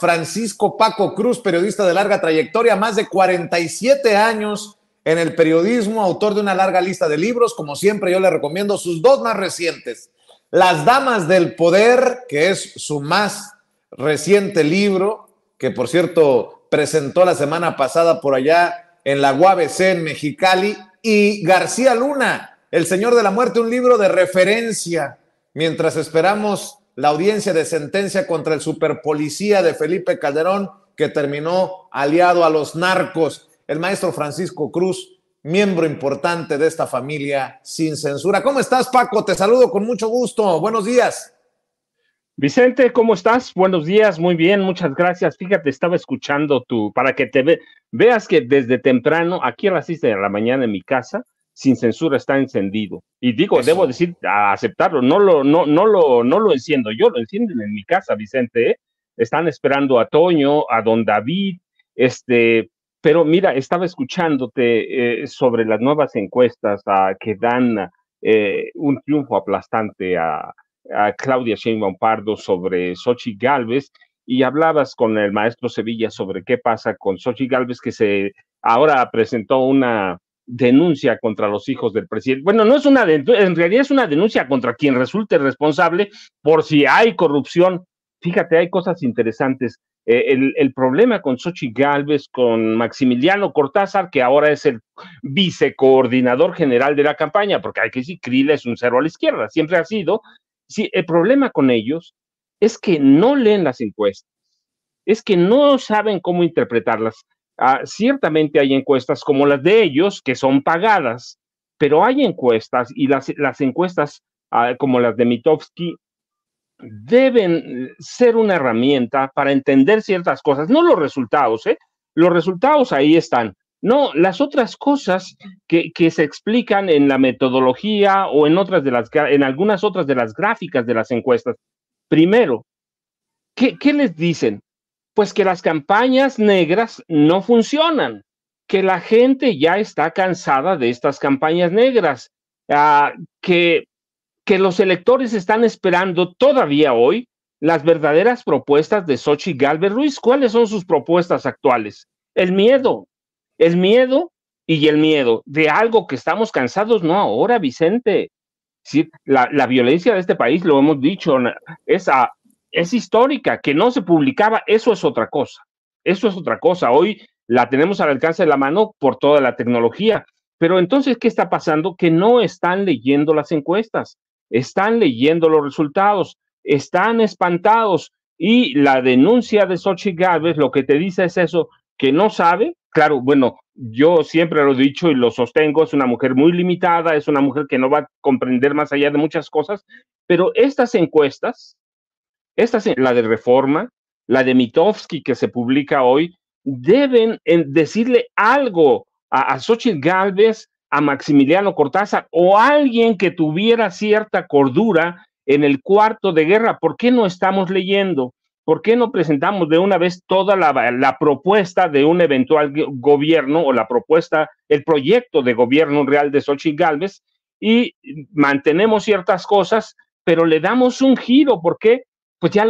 Francisco Paco Cruz, periodista de larga trayectoria, más de 47 años en el periodismo, autor de una larga lista de libros. Como siempre, yo le recomiendo sus dos más recientes. Las Damas del Poder, que es su más reciente libro, que por cierto presentó la semana pasada por allá en la UABC en Mexicali, y García Luna, El Señor de la Muerte, un libro de referencia, mientras esperamos la audiencia de sentencia contra el superpolicía de Felipe Calderón, que terminó aliado a los narcos. El maestro Francisco Cruz, miembro importante de esta familia sin censura. ¿Cómo estás, Paco? Te saludo con mucho gusto. Buenos días. Vicente, ¿cómo estás? Buenos días, muy bien, muchas gracias. Fíjate, estaba escuchando para que veas que desde temprano, aquí a las 6 de la mañana en mi casa, Sin Censura está encendido. Y digo, eso. Debo decir, a aceptarlo, no lo enciendo yo, lo encienden en mi casa, Vicente, ¿eh? Están esperando a Toño, a don David, pero mira, estaba escuchándote sobre las nuevas encuestas que dan un triunfo aplastante a Claudia Sheinbaum Pardo sobre Xochitl Gálvez, y hablabas con el maestro Sevilla sobre qué pasa con Xochitl Gálvez, que ahora presentó una denuncia contra los hijos del presidente. Bueno, no es en realidad es una denuncia contra quien resulte responsable por si hay corrupción. Fíjate, hay cosas interesantes. El problema con Xochitl Gálvez, con Maximiliano Cortázar, que ahora es el vicecoordinador general de la campaña, porque hay que decir, Krill es un cero a la izquierda, siempre ha sido. Sí, el problema con ellos es que no leen las encuestas, es que no saben cómo interpretarlas. Ciertamente hay encuestas como las de ellos, que son pagadas, pero hay encuestas, y las encuestas como las de Mitofsky deben ser una herramienta para entender ciertas cosas, no los resultados, los resultados ahí están. No, las otras cosas que se explican en la metodología o en algunas otras de las gráficas de las encuestas. Primero, ¿qué les dicen? Pues que las campañas negras no funcionan, que la gente ya está cansada de estas campañas negras, que los electores están esperando todavía hoy las verdaderas propuestas de Xochitl Gálvez Ruiz. ¿Cuáles son sus propuestas actuales? El miedo y el miedo de algo que estamos cansados, no ahora, Vicente. Sí, la violencia de este país, lo hemos dicho, es histórica, que no se publicaba, eso es otra cosa. Eso es otra cosa. Hoy la tenemos al alcance de la mano por toda la tecnología. Pero entonces, ¿qué está pasando? Que no están leyendo las encuestas, están leyendo los resultados, están espantados. Y la denuncia de Xochitl Gálvez lo que te dice es eso, que no sabe. Claro, bueno, yo siempre lo he dicho y lo sostengo, es una mujer muy limitada, es una mujer que no va a comprender más allá de muchas cosas, pero estas encuestas, la de Reforma, la de Mitofsky que se publica hoy, deben decirle algo a Xochitl Gálvez, a Maximiliano Cortázar o a alguien que tuviera cierta cordura en el cuarto de guerra. ¿Por qué no estamos leyendo? ¿Por qué no presentamos de una vez toda la propuesta de un eventual gobierno o el proyecto de gobierno real de Xochitl Gálvez, y mantenemos ciertas cosas, pero le damos un giro? ¿Por qué? Pues ya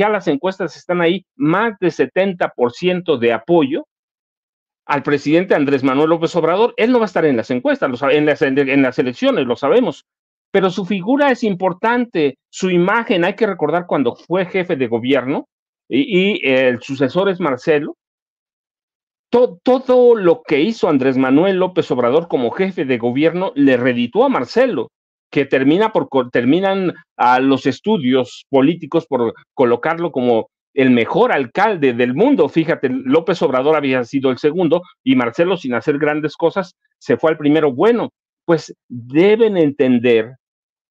las encuestas están ahí, más de 70% de apoyo al presidente Andrés Manuel López Obrador. Él no va a estar en las encuestas, en las elecciones, lo sabemos, pero su figura es importante, su imagen. Hay que recordar cuando fue jefe de gobierno y el sucesor es Marcelo. Todo lo que hizo Andrés Manuel López Obrador como jefe de gobierno le redituó a Marcelo, que terminan a los estudios políticos por colocarlo como el mejor alcalde del mundo. Fíjate, López Obrador había sido el segundo y Marcelo, sin hacer grandes cosas, se fue al primero. Bueno, pues deben entender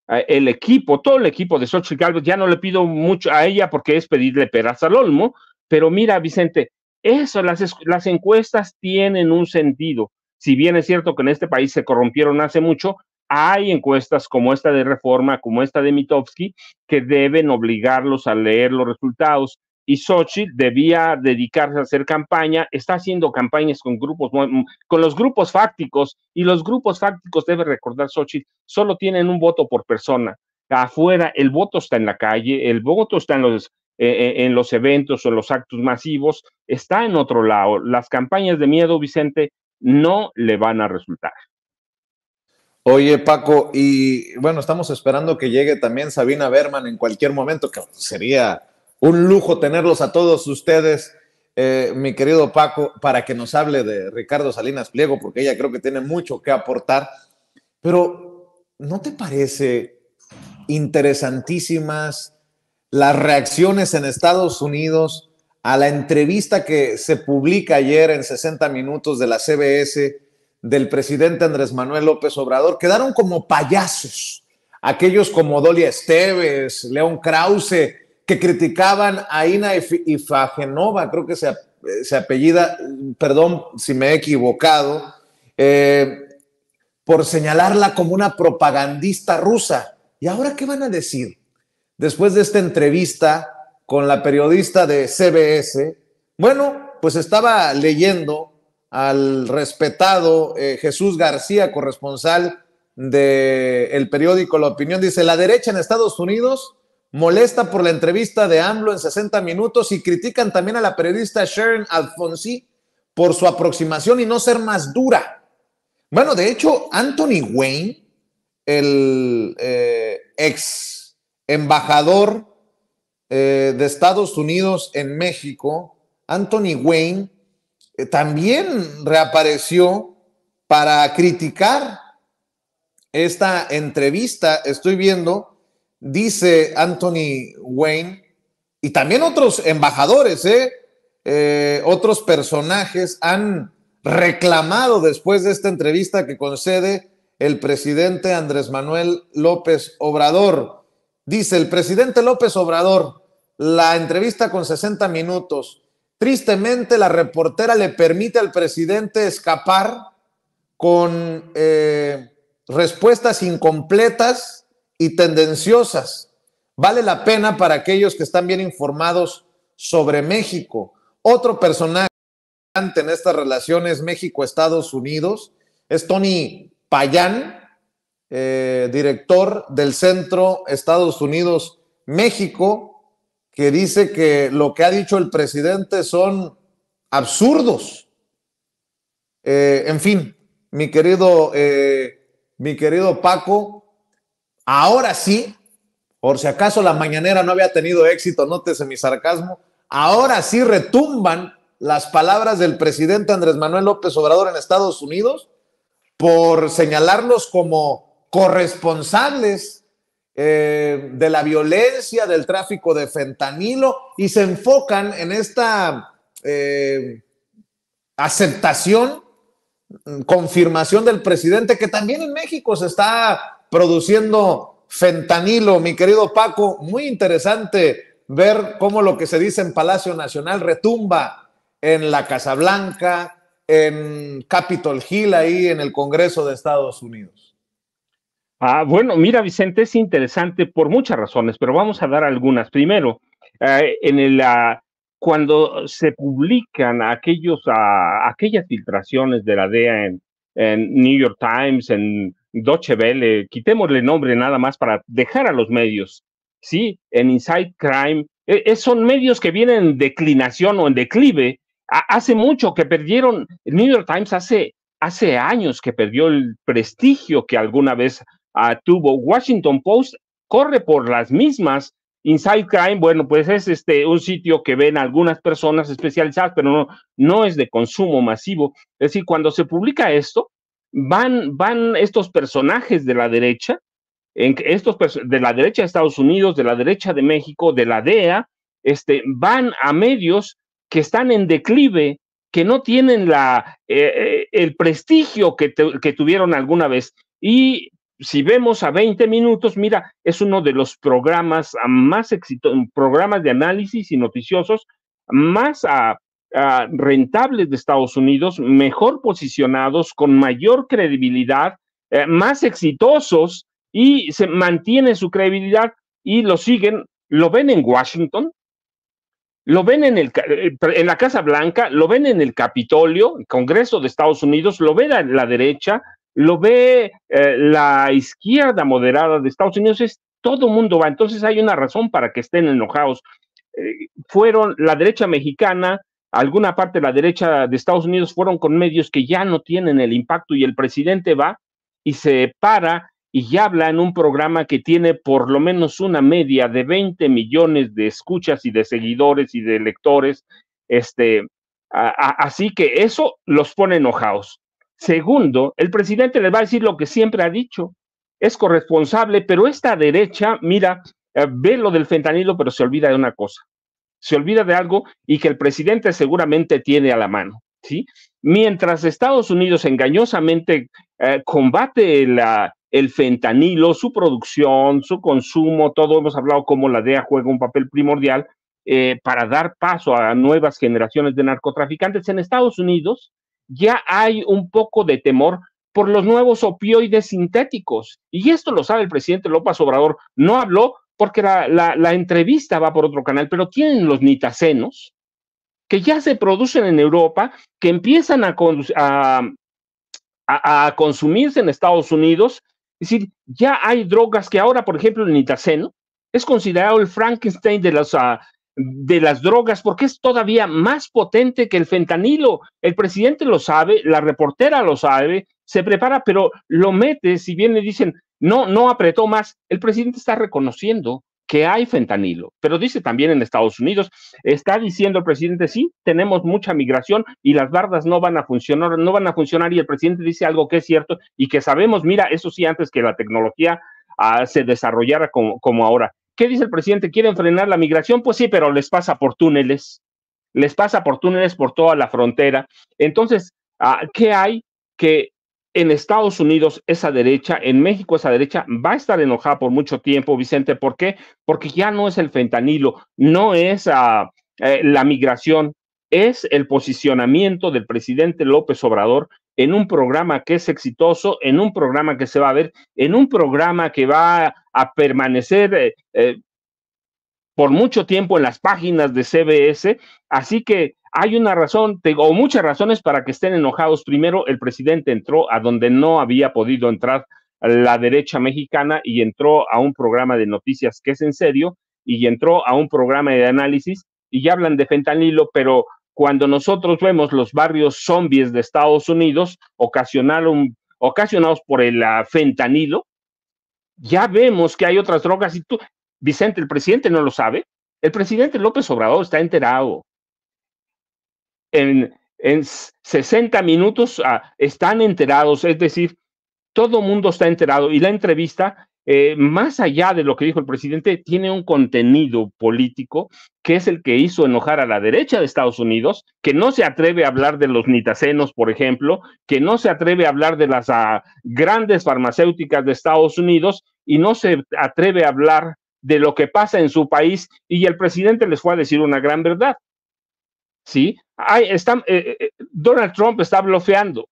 el equipo, todo el equipo de Xochitl Gálvez. Ya no le pido mucho a ella porque es pedirle peras al olmo, pero mira, Vicente, las encuestas tienen un sentido. Si bien es cierto que en este país se corrompieron hace mucho, hay encuestas como esta de Reforma, como esta de Mitofsky, que deben obligarlos a leer los resultados. Y Xochitl debía dedicarse a hacer campaña, está haciendo campañas con los grupos fácticos, y los grupos fácticos, debe recordar Xochitl, solo tienen un voto por persona. Afuera, el voto está en la calle, el voto está en los eventos o en los actos masivos, está en otro lado. Las campañas de miedo, Vicente, no le van a resultar. Oye, Paco, y bueno, estamos esperando que llegue también Sabina Berman en cualquier momento, que sería un lujo tenerlos a todos ustedes, mi querido Paco, para que nos hable de Ricardo Salinas Pliego, porque ella creo que tiene mucho que aportar. Pero, ¿no te parece interesantísimas las reacciones en Estados Unidos a la entrevista que se publica ayer en 60 Minutos de la CBS del presidente Andrés Manuel López Obrador? Quedaron como payasos aquellos como Dolia Esteves, León Krause, que criticaban a Ina Ifagenova, creo que se apellida, perdón si me he equivocado, por señalarla como una propagandista rusa. ¿Y ahora qué van a decir? Después de esta entrevista con la periodista de CBS, bueno, pues estaba leyendo al respetado Jesús García, corresponsal del periódico La Opinión, dice: la derecha en Estados Unidos molesta por la entrevista de AMLO en 60 Minutos y critican también a la periodista Sharon Alfonsi por su aproximación y no ser más dura. Bueno, de hecho, Anthony Wayne, el ex embajador de Estados Unidos en México, Anthony Wayne, también reapareció para criticar esta entrevista. Estoy viendo, dice Anthony Wayne, y también otros embajadores, otros personajes han reclamado después de esta entrevista que concede el presidente Andrés Manuel López Obrador. Dice el presidente López Obrador: la entrevista con 60 Minutos. Tristemente, la reportera le permite al presidente escapar con respuestas incompletas y tendenciosas. Vale la pena para aquellos que están bien informados sobre México. Otro personaje en estas relaciones México-Estados Unidos es Tony Payán, director del Centro Estados Unidos-México, que dice que lo que ha dicho el presidente son absurdos. En fin, mi querido Paco, ahora sí, por si acaso la mañanera no había tenido éxito, nótese mi sarcasmo, ahora sí retumban las palabras del presidente Andrés Manuel López Obrador en Estados Unidos por señalarlos como corresponsables de la violencia, del tráfico de fentanilo, y se enfocan en esta aceptación, confirmación del presidente que también en México se está produciendo fentanilo. Mi querido Paco, muy interesante ver cómo lo que se dice en Palacio Nacional retumba en la Casa Blanca, en Capitol Hill, ahí en el Congreso de Estados Unidos. Bueno, mira, Vicente, es interesante por muchas razones, pero vamos a dar algunas. Primero, cuando se publican aquellas filtraciones de la DEA en New York Times, en Deutsche Welle, quitémosle nombre nada más para dejar a los medios, ¿sí? En Inside Crime, son medios que vienen en declinación o en declive. Hace mucho que perdieron, el New York Times hace años que perdió el prestigio que alguna vez tuvo. Washington Post corre por las mismas. Inside Crime, bueno, pues es un sitio que ven algunas personas especializadas, pero no es de consumo masivo. Es decir, cuando se publica esto, van estos personajes de la derecha, de la derecha de Estados Unidos, de la derecha de México, de la DEA, van a medios que están en declive, que no tienen el prestigio que tuvieron alguna vez. Y si vemos a 20 Minutos, mira, es uno de los programas más exitosos, programas de análisis y noticiosos más rentables de Estados Unidos, mejor posicionados, con mayor credibilidad, más exitosos, y se mantiene su credibilidad y lo siguen, lo ven en Washington, lo ven en la Casa Blanca, lo ven en el Capitolio, el Congreso de Estados Unidos, lo ve la derecha, lo ve la izquierda moderada de Estados Unidos, todo el mundo va. Entonces hay una razón para que estén enojados. fueron la derecha mexicana, alguna parte de la derecha de Estados Unidos fueron con medios que ya no tienen el impacto y el presidente va y se para y ya habla en un programa que tiene por lo menos una media de 20 millones de escuchas y de seguidores y de lectores, así que eso los pone enojados. Segundo, el presidente les va a decir lo que siempre ha dicho, es corresponsable, pero esta derecha, mira, ve lo del fentanilo, pero se olvida de una cosa, se olvida de algo y que el presidente seguramente tiene a la mano, ¿sí? Mientras Estados Unidos engañosamente combate el fentanilo, su producción, su consumo, todo hemos hablado cómo la DEA juega un papel primordial para dar paso a nuevas generaciones de narcotraficantes. En Estados Unidos ya hay un poco de temor por los nuevos opioides sintéticos. Y esto lo sabe el presidente López Obrador. No habló porque la entrevista va por otro canal, pero tienen los nitazenos que ya se producen en Europa, que empiezan a consumirse en Estados Unidos. Es decir, ya hay drogas que ahora, por ejemplo, el nitazeno es considerado el Frankenstein de las drogas porque es todavía más potente que el fentanilo. El presidente lo sabe, la reportera lo sabe, se prepara, pero lo mete, si bien le dicen, no apretó más, el presidente está reconociendo que hay fentanilo, pero dice también en Estados Unidos, está diciendo el presidente, sí, tenemos mucha migración y las bardas no van a funcionar, y el presidente dice algo que es cierto y que sabemos, mira, eso sí, antes que la tecnología se desarrollara como ahora. ¿Qué dice el presidente? ¿Quieren frenar la migración? Pues sí, pero les pasa por túneles por toda la frontera. Entonces, ¿qué hay? Que en Estados Unidos esa derecha, en México esa derecha va a estar enojada por mucho tiempo, Vicente. ¿Por qué? Porque ya no es el fentanilo, no es la migración, es el posicionamiento del presidente López Obrador en un programa que es exitoso, en un programa que se va a ver, en un programa que va a permanecer por mucho tiempo en las páginas de CBS, así que hay una razón, o muchas razones para que estén enojados. Primero, el presidente entró a donde no había podido entrar la derecha mexicana y entró a un programa de noticias que es en serio y entró a un programa de análisis y ya hablan de fentanilo, pero cuando nosotros vemos los barrios zombies de Estados Unidos ocasionados por el fentanilo, ya vemos que hay otras drogas y tú, Vicente, el presidente no lo sabe. El presidente López Obrador está enterado. En 60 minutos están enterados, es decir, todo mundo está enterado y la entrevista, más allá de lo que dijo el presidente, tiene un contenido político que es el que hizo enojar a la derecha de Estados Unidos, que no se atreve a hablar de los nitazenos, por ejemplo, que no se atreve a hablar de las grandes farmacéuticas de Estados Unidos y no se atreve a hablar de lo que pasa en su país, y el presidente les fue a decir una gran verdad. ¿Sí? Donald Trump está bloqueando.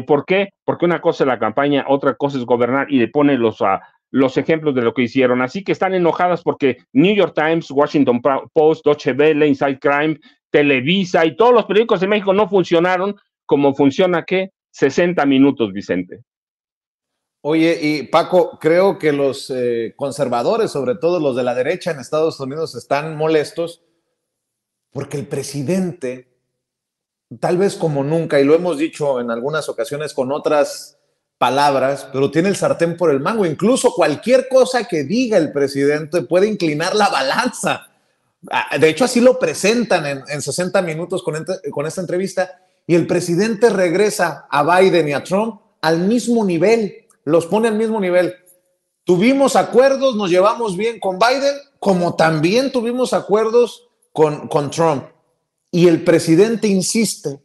¿Por qué? Porque una cosa es la campaña, otra cosa es gobernar, y le pone los ejemplos de lo que hicieron. Así que están enojadas porque New York Times, Washington Post, Deutsche Welle, Inside Crime, Televisa y todos los periódicos de México no funcionaron como funciona, ¿qué? 60 minutos, Vicente. Oye, y Paco, creo que los conservadores, sobre todo los de la derecha en Estados Unidos, están molestos porque el presidente, tal vez como nunca, y lo hemos dicho en algunas ocasiones con otras palabras, pero tiene el sartén por el mango. Incluso cualquier cosa que diga el presidente puede inclinar la balanza. De hecho, así lo presentan en 60 minutos con esta entrevista, y el presidente regresa a Biden y a Trump al mismo nivel, los pone al mismo nivel. Tuvimos acuerdos, nos llevamos bien con Biden, como también tuvimos acuerdos con Trump. Y el presidente insiste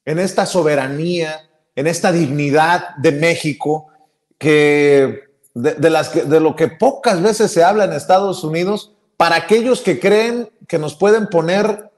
en esta soberanía, en esta dignidad de México, que de lo que pocas veces se habla en Estados Unidos, para aquellos que creen que nos pueden poner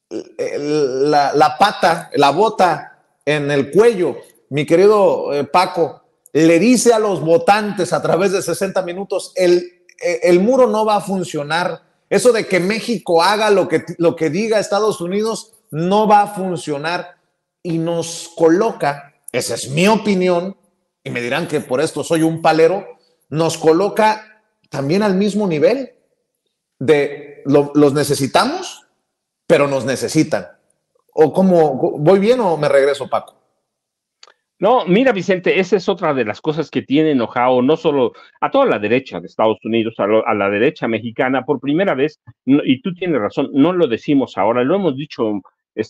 la pata, la bota en el cuello. Mi querido Paco, le dice a los votantes a través de 60 minutos, el muro no va a funcionar. Eso de que México haga lo que diga Estados Unidos no va a funcionar, y nos coloca, esa es mi opinión, y me dirán que por esto soy un palero, nos coloca también al mismo nivel. los necesitamos, pero nos necesitan. ¿O cómo? ¿Voy bien o me regreso, Paco? No, mira, Vicente, esa es otra de las cosas que tiene enojado no solo a toda la derecha de Estados Unidos, a la derecha mexicana, por primera vez, y tú tienes razón, no lo decimos ahora, lo hemos dicho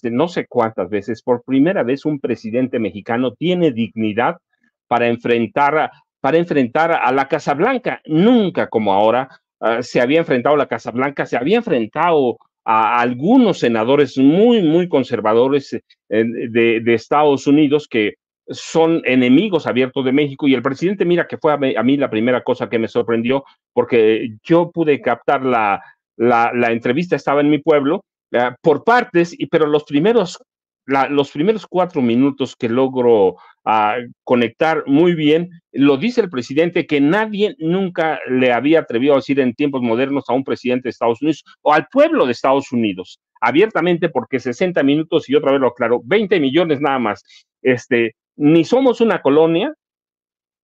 no sé cuántas veces, por primera vez un presidente mexicano tiene dignidad para enfrentar a la Casa Blanca. Nunca como ahora se había enfrentado a la Casa Blanca, se había enfrentado a algunos senadores muy, muy conservadores de Estados Unidos que son enemigos abiertos de México, y el presidente, mira que fue a mí la primera cosa que me sorprendió, porque yo pude captar la entrevista, estaba en mi pueblo, por partes, pero los primeros 4 minutos que logro conectar muy bien, lo dice el presidente, que nadie nunca le había atrevido a decir en tiempos modernos a un presidente de Estados Unidos o al pueblo de Estados Unidos, abiertamente, porque 60 minutos, y otra vez lo aclaro, 20 millones nada más, ni somos una colonia,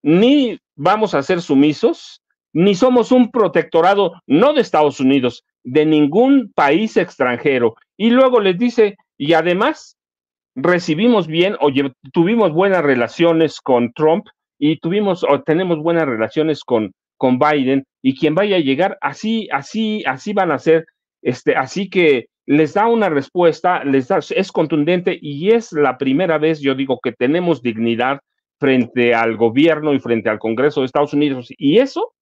ni vamos a ser sumisos, ni somos un protectorado, no de Estados Unidos, de ningún país extranjero. Y luego les dice, y además recibimos bien, oye, tuvimos buenas relaciones con Trump y tenemos buenas relaciones con Biden, y quien vaya a llegar, así van a ser, así que les da una respuesta, es contundente, y es la primera vez, yo digo, que tenemos dignidad frente al gobierno y frente al Congreso de Estados Unidos, y eso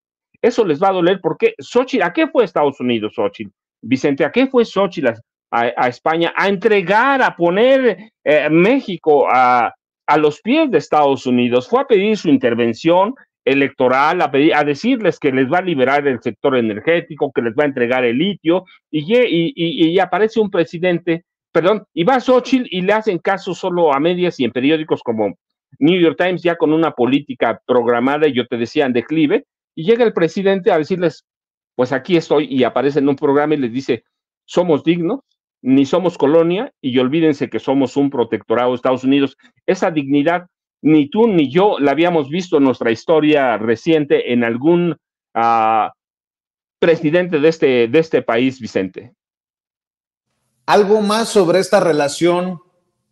les va a doler, porque Xochitl, ¿a qué fue Estados Unidos, Xochitl? Vicente, ¿a qué fue Xochitl a España? A entregar, a poner México a los pies de Estados Unidos. Fue a pedir su intervención electoral, a decirles que les va a liberar el sector energético, que les va a entregar el litio, y aparece un presidente, perdón, y va a Xochitl y le hacen caso solo a medias, y en periódicos como New York Times, ya con una política programada, y yo te decía, en declive, y llega el presidente a decirles, pues aquí estoy, y aparece en un programa y les dice, somos dignos, ni somos colonia, y olvídense que somos un protectorado de Estados Unidos. Esa dignidad ni tú ni yo la habíamos visto en nuestra historia reciente en algún presidente de este país, Vicente. Algo más sobre esta relación,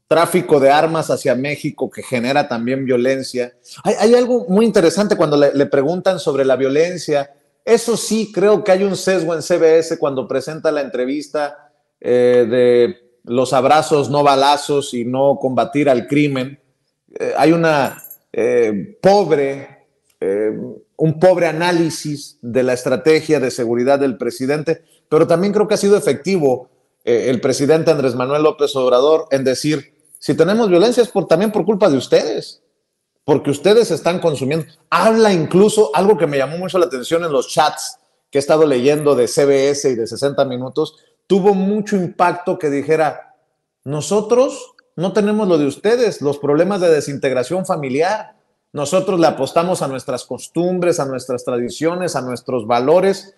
tráfico de armas hacia México, que genera también violencia. Hay algo muy interesante cuando le preguntan sobre la violencia. Eso sí, creo que hay un sesgo en CBS cuando presenta la entrevista de los abrazos, no balazos, y no combatir al crimen. Hay un pobre análisis de la estrategia de seguridad del presidente, pero también creo que ha sido efectivo el presidente Andrés Manuel López Obrador en decir, si tenemos violencia es también por culpa de ustedes, porque ustedes están consumiendo. Habla incluso, algo que me llamó mucho la atención en los chats que he estado leyendo de CBS y de 60 Minutos, tuvo mucho impacto que dijera, nosotros no tenemos lo de ustedes, los problemas de desintegración familiar. Nosotros le apostamos a nuestras costumbres, a nuestras tradiciones, a nuestros valores,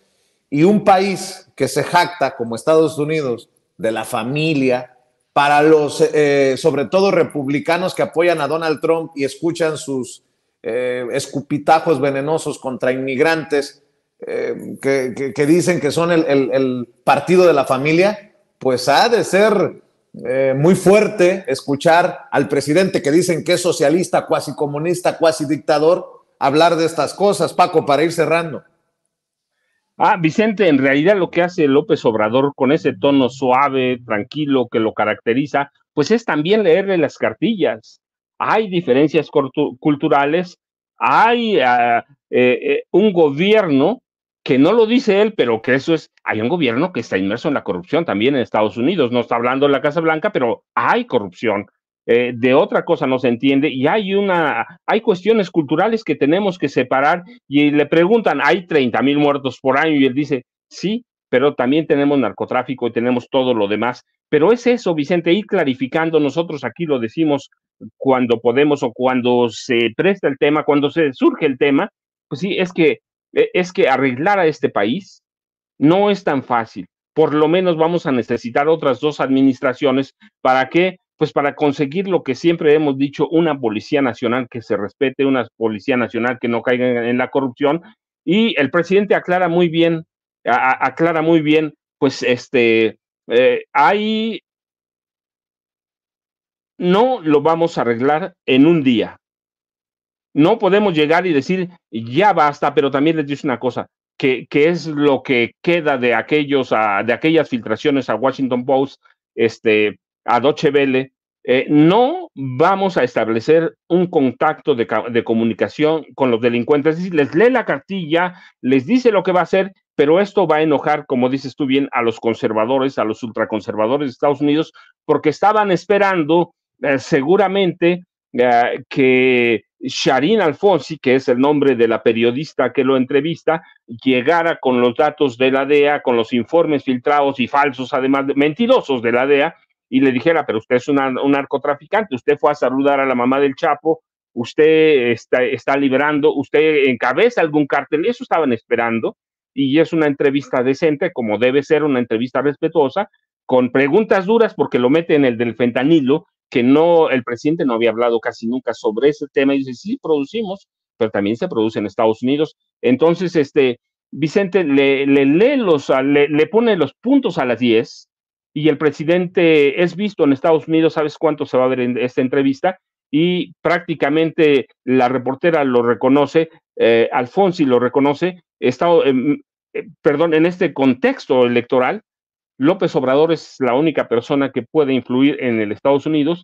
y un país que se jacta como Estados Unidos de la familia, para los, sobre todo republicanos que apoyan a Donald Trump y escuchan sus escupitajos venenosos contra inmigrantes, que dicen que son el partido de la familia, pues ha de ser muy fuerte escuchar al presidente, que dicen que es socialista, cuasi comunista, cuasi dictador, hablar de estas cosas. Paco, para ir cerrando. Vicente, en realidad lo que hace López Obrador con ese tono suave, tranquilo que lo caracteriza, pues es también leerle las cartillas. Hay diferencias culturales, hay un gobierno que no lo dice él, pero que hay un gobierno que está inmerso en la corrupción también en Estados Unidos. No está hablando de la Casa Blanca, pero hay corrupción. De otra cosa no se entiende, y hay cuestiones culturales que tenemos que separar, y le preguntan, hay 30,000 muertos por año, y él dice, sí, pero también tenemos narcotráfico y tenemos todo lo demás. Pero es eso, Vicente, ir clarificando. Nosotros aquí lo decimos cuando podemos, o cuando se presta el tema, cuando se surge el tema, pues sí, es que arreglar a este país no es tan fácil. Por lo menos vamos a necesitar otras 2 administraciones. ¿Para qué? Pues para conseguir lo que siempre hemos dicho, una policía nacional que se respete, una policía nacional que no caiga en la corrupción. Y el presidente aclara muy bien aclara muy bien, pues hay, no lo vamos a arreglar en un día. No podemos llegar y decir, ya basta, pero también les dice una cosa, que es lo que queda de de aquellas filtraciones a Washington Post, a Deutsche Welle. No vamos a establecer un contacto de comunicación con los delincuentes, es decir, les lee la cartilla, les dice lo que va a hacer, pero esto va a enojar, como dices tú bien, a los conservadores, a los ultraconservadores de Estados Unidos, porque estaban esperando seguramente que Shireen Alfonsi, que es el nombre de la periodista que lo entrevista, llegara con los datos de la DEA, con los informes filtrados y falsos, además mentirosos de la DEA, y le dijera, pero usted es un narcotraficante, usted fue a saludar a la mamá del Chapo, usted está liberando, usted encabeza algún cártel, eso estaban esperando, y es una entrevista decente, como debe ser una entrevista respetuosa, con preguntas duras, porque lo mete en el del fentanilo, que no, el presidente no había hablado casi nunca sobre ese tema, y dice, sí, producimos, pero también se produce en Estados Unidos. Entonces, Vicente le pone los puntos a las 10, y el presidente es visto en Estados Unidos, ¿sabes cuánto se va a ver en esta entrevista? Y prácticamente la reportera lo reconoce, Alfonsi lo reconoce, perdón, en este contexto electoral, López Obrador es la única persona que puede influir en Estados Unidos,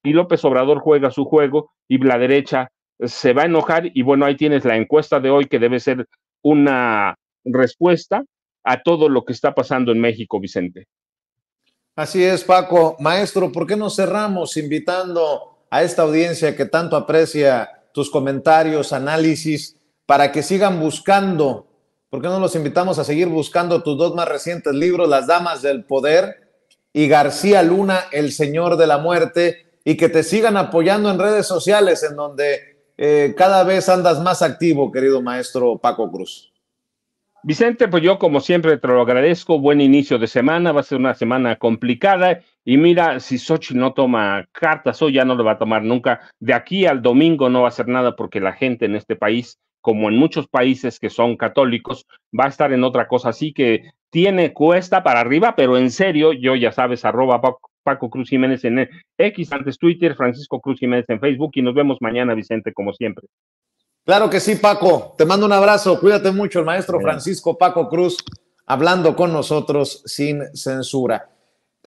y López Obrador juega su juego y la derecha se va a enojar, y bueno, ahí tienes la encuesta de hoy que debe ser una respuesta a todo lo que está pasando en México, Vicente. Así es, Paco. Maestro, ¿por qué no cerramos invitando a esta audiencia que tanto aprecia tus comentarios, análisis, para que sigan buscando? ¿Por qué no los invitamos a seguir buscando tus dos más recientes libros, Las Damas del Poder y García Luna, El Señor de la Muerte, y que te sigan apoyando en redes sociales, en donde cada vez andas más activo, querido maestro Paco Cruz? Vicente, pues yo como siempre te lo agradezco, buen inicio de semana, va a ser una semana complicada, y mira, si Xochitl no toma cartas hoy, ya no lo va a tomar nunca, de aquí al domingo no va a hacer nada, porque la gente en este país, como en muchos países que son católicos, va a estar en otra cosa, así que tiene cuesta para arriba, pero en serio, yo ya sabes, @Paco Cruz Jiménez en X, antes Twitter, Francisco Cruz Jiménez en Facebook, y nos vemos mañana, Vicente, como siempre. Claro que sí, Paco. Te mando un abrazo. Cuídate mucho, el maestro Francisco Paco Cruz, hablando con nosotros sin censura.